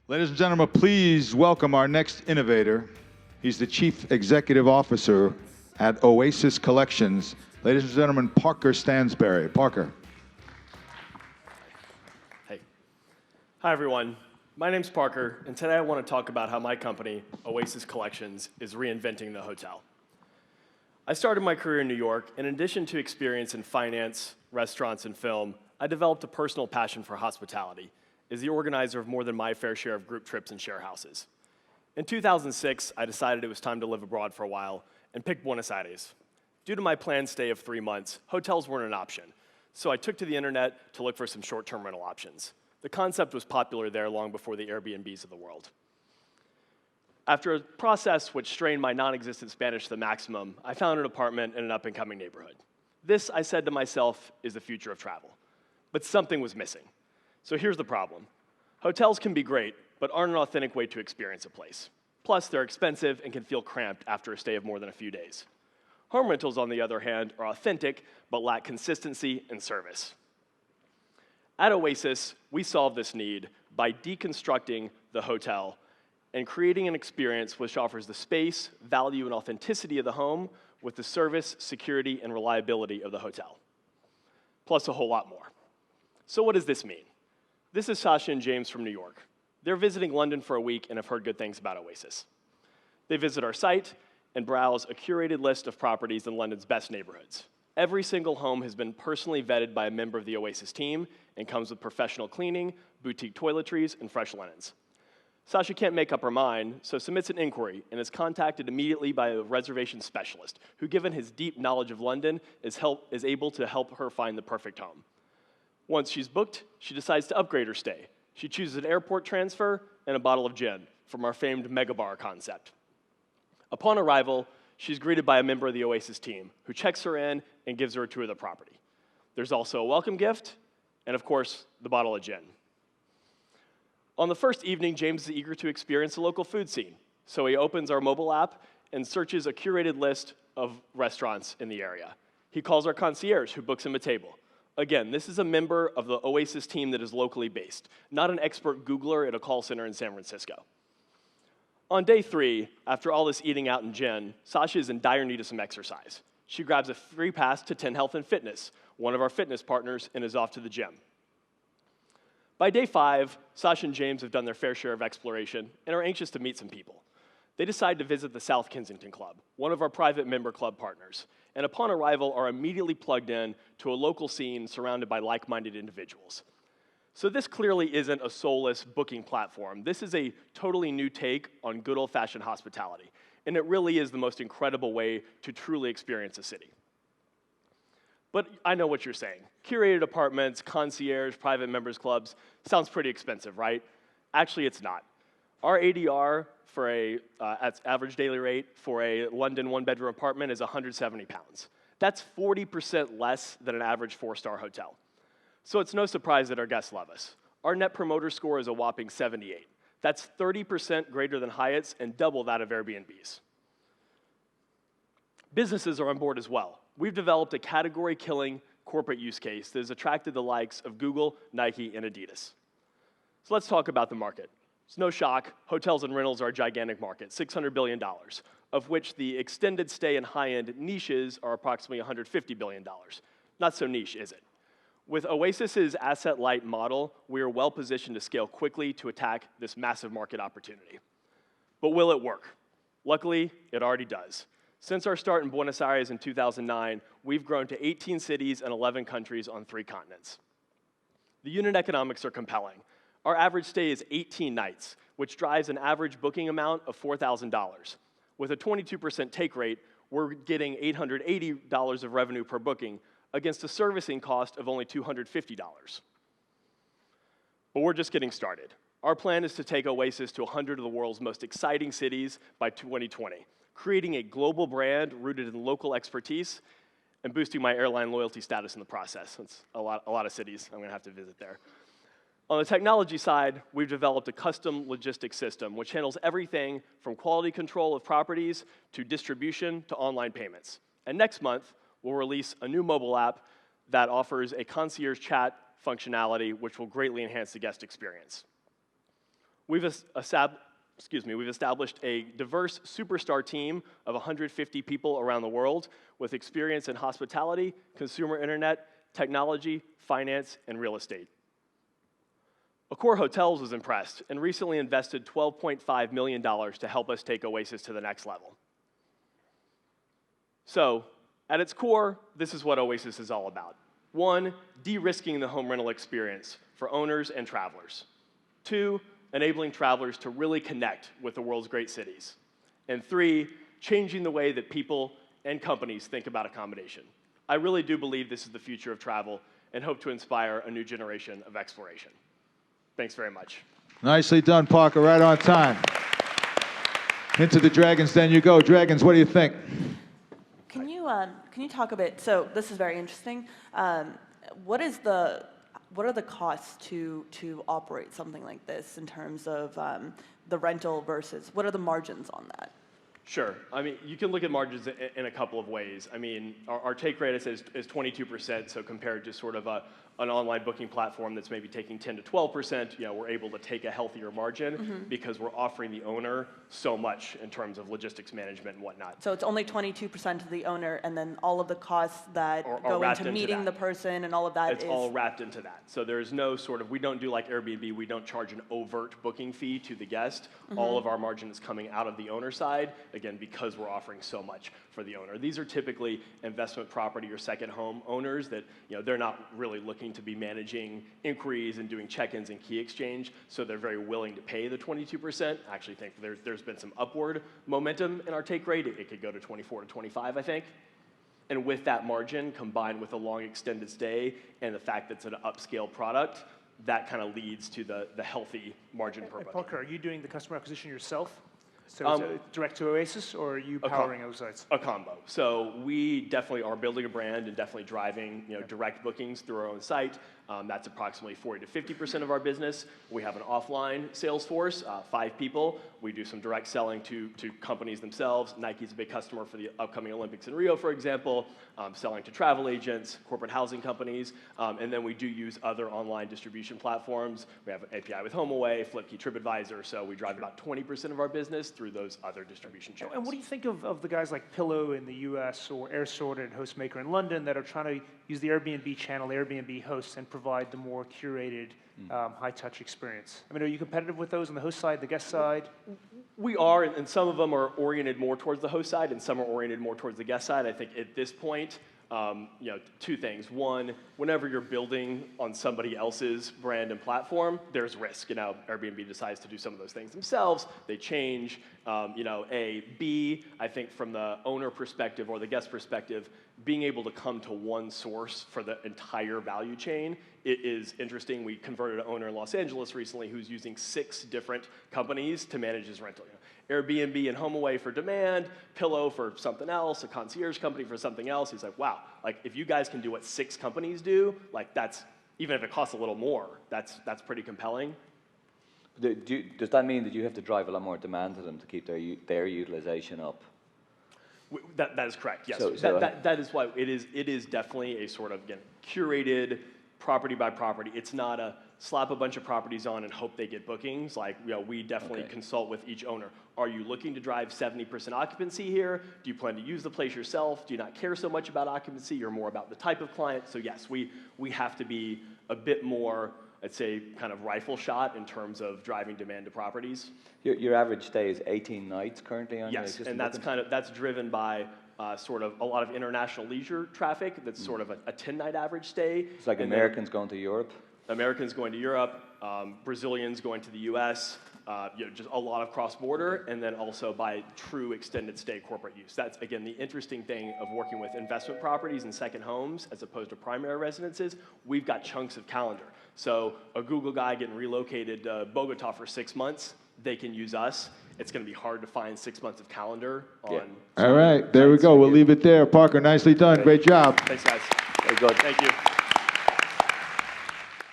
Ladies and gentlemen, please welcome our next innovator. He's the Chief Executive Officer at Oasis Collections. Ladies and gentlemen, Parker Stansberry. Parker. Hey. Hi, everyone. My name's Parker, and today I want to talk about how my company, Oasis Collections, is reinventing the hotel. I started my career in New York, and in addition to experience in finance, restaurants, and film, I developed a personal passion for hospitality as the organizer of more than my fair share of group trips and share houses. In 2006, I decided it was time to live abroad for a while and picked Buenos Aires. Due to my planned stay of 3 months, hotels weren't an option, so I took to the internet to look for some short-term rental options. The concept was popular there long before the Airbnbs of the world. After a process which strained my non-existent Spanish to the maximum, I found an apartment in an up-and-coming neighborhood. This, I said to myself, is the future of travel. But something was missing. So here's the problem. Hotels can be great, but aren't an authentic way to experience a place. Plus, they're expensive and can feel cramped after a stay of more than a few days. Home rentals, on the other hand, are authentic, but lack consistency and service. At Oasis, we solve this need by deconstructing the hotel and creating an experience which offers the space, value, and authenticity of the home with the service, security, and reliability of the hotel. Plus a whole lot more. So what does this mean? This is Sasha and James from New York. They're visiting London for a week and have heard good things about Oasis. They visit our site and browse a curated list of properties in London's best neighborhoods. Every single home has been personally vetted by a member of the Oasis team and comes with professional cleaning, boutique toiletries, and fresh linens. Sasha can't make up her mind, so submits an inquiry and is contacted immediately by a reservation specialist who, given his deep knowledge of London, is able to help her find the perfect home. Once she's booked, she decides to upgrade her stay. She chooses an airport transfer and a bottle of gin from our famed mega bar concept. Upon arrival, she's greeted by a member of the Oasis team who checks her in and gives her a tour of the property. There's also a welcome gift and, of course, the bottle of gin. On the first evening, James is eager to experience the local food scene, so he opens our mobile app and searches a curated list of restaurants in the area. He calls our concierge, who books him a table. Again, this is a member of the Oasis team that is locally based, not an expert Googler at a call center in San Francisco. On day 3, after all this eating out and gin, Sasha is in dire need of some exercise. She grabs a free pass to 10 Health and Fitness, one of our fitness partners, and is off to the gym. By day 5, Sasha and James have done their fair share of exploration and are anxious to meet some people. They decide to visit the South Kensington Club, one of our private member club partners, and upon arrival are immediately plugged in to a local scene surrounded by like-minded individuals. So this clearly isn't a soulless booking platform. This is a totally new take on good old-fashioned hospitality, and it really is the most incredible way to truly experience a city. But I know what you're saying. Curated apartments, concierge, private members clubs, sounds pretty expensive, right? Actually, it's not. Our ADR for at average daily rate for a London one-bedroom apartment is 170 pounds. That's 40% less than an average 4-star hotel. So it's no surprise that our guests love us. Our Net Promoter Score is a whopping 78. That's 30% greater than Hyatt's and double that of Airbnb's. Businesses are on board as well. We've developed a category-killing corporate use case that has attracted the likes of Google, Nike, and Adidas. So let's talk about the market. It's no shock, hotels and rentals are a gigantic market, $600 billion, of which the extended stay and high-end niches are approximately $150 billion. Not so niche, is it? With Oasis's asset-light model, we are well-positioned to scale quickly to attack this massive market opportunity. But will it work? Luckily, it already does. Since our start in Buenos Aires in 2009, we've grown to 18 cities and 11 countries on 3 continents. The unit economics are compelling. Our average stay is 18 nights, which drives an average booking amount of $4,000. With a 22% take rate, we're getting $880 of revenue per booking against a servicing cost of only $250. But we're just getting started. Our plan is to take Oasis to 100 of the world's most exciting cities by 2020, creating a global brand rooted in local expertise and boosting my airline loyalty status in the process. That's a lot of cities I'm going to have to visit there. On the technology side, we've developed a custom logistics system which handles everything from quality control of properties to distribution to online payments. And next month, we'll release a new mobile app that offers a concierge chat functionality which will greatly enhance the guest experience. We've established a diverse superstar team of 150 people around the world with experience in hospitality, consumer internet, technology, finance, and real estate. Accor Hotels was impressed and recently invested $12.5 million to help us take Oasis to the next level. So, at its core, this is what Oasis is all about. 1, de-risking the home rental experience for owners and travelers. 2, enabling travelers to really connect with the world's great cities. And 3, changing the way that people and companies think about accommodation. I really do believe this is the future of travel and hope to inspire a new generation of exploration. Thanks very much. Nicely done, Parker, right on time. Into the Dragons Den you go. Dragons, what do you think? Can you talk a bit, so this is very interesting. What are the costs to operate something like this in terms of the rental versus, what are the margins on that? Sure. I mean, you can look at margins in a couple of ways. I mean, our take rate is 22%, so compared to sort of an online booking platform that's maybe taking 10 to 12%, we're able to take a healthier margin because we're offering the owner so much in terms of logistics management and whatnot. So it's only 22% to the owner, and then all of the costs that go into meeting the person and all of that it's all wrapped into that. So there's no sort of, we don't do like Airbnb, we don't charge an overt booking fee to the guest. All of our margin is coming out of the owner side, again, because we're offering so much for the owner. These are typically investment property or second home owners that, they're not really looking to be managing inquiries and doing check-ins and key exchange, so they're very willing to pay the 22%. I actually think there's been some upward momentum in our take rate. It could go to 24 to 25, I think. And with that margin, combined with a long extended stay and the fact that it's an upscale product, that kind of leads to the healthy margin per booking. Parker, are you doing the customer acquisition yourself? So is it direct to Oasis, or are you powering those sites? A combo. So we definitely are building a brand and definitely driving direct bookings through our own site. That's approximately 40 to 50% of our business. We have an offline sales force, 5 people. We do some direct selling to companies themselves. Nike's a big customer for the upcoming Olympics in Rio, for example, selling to travel agents, corporate housing companies, and then we do use other online distribution platforms. We have an API with HomeAway, Flipkey, TripAdvisor, so we drive about 20% of our business through those other distribution channels. And what do you think of the guys like Pillow in the US or Air Sorted and Hostmaker in London that are trying to use the Airbnb channel, Airbnb hosts, and provide the more curated, high-touch experience? I mean, are you competitive with those on the host side, the guest side? We are, and some of them are oriented more towards the host side, and some are oriented more towards the guest side. I think at this point, 2 things. One, whenever you're building on somebody else's brand and platform, there's risk. Airbnb decides to do some of those things themselves. They change. B, I think from the owner perspective or the guest perspective, being able to come to one source for the entire value chain, it is interesting. We converted an owner in Los Angeles recently who's using 6 different companies to manage his rental. Airbnb and HomeAway for demand, Pillow for something else, a concierge company for something else. He's like, wow, if you guys can do what 6 companies do, that's, even if it costs a little more, that's pretty compelling. Does that mean that you have to drive a lot more demand to them to keep their utilization up? That is correct, yes. So that is why it is definitely a sort of, again, curated property by property. It's not a slap a bunch of properties on and hope they get bookings. We definitely consult with each owner. Are you looking to drive 70% occupancy here? Do you plan to use the place yourself? Do you not care so much about occupancy? You're more about the type of client. So yes, we have to be a bit more, I'd say, kind of rifle shot in terms of driving demand to properties. Your average stay is 18 nights currently on your existing and that's driven by sort of a lot of international leisure traffic. That's sort of a 10-night average stay. It's like Americans going to Europe. Americans going to Europe, Brazilians going to the U.S., just a lot of cross-border, and then also by true extended stay corporate use. That's, again, the interesting thing of working with investment properties and second homes as opposed to primary residences. We've got chunks of calendar. So a Google guy getting relocated to Bogota for 6 months, they can use us. It's going to be hard to find 6 months of calendar on. All right, there we go. We'll leave it there. Parker, nicely done. Great job. Thanks, guys. Very good. Thank you.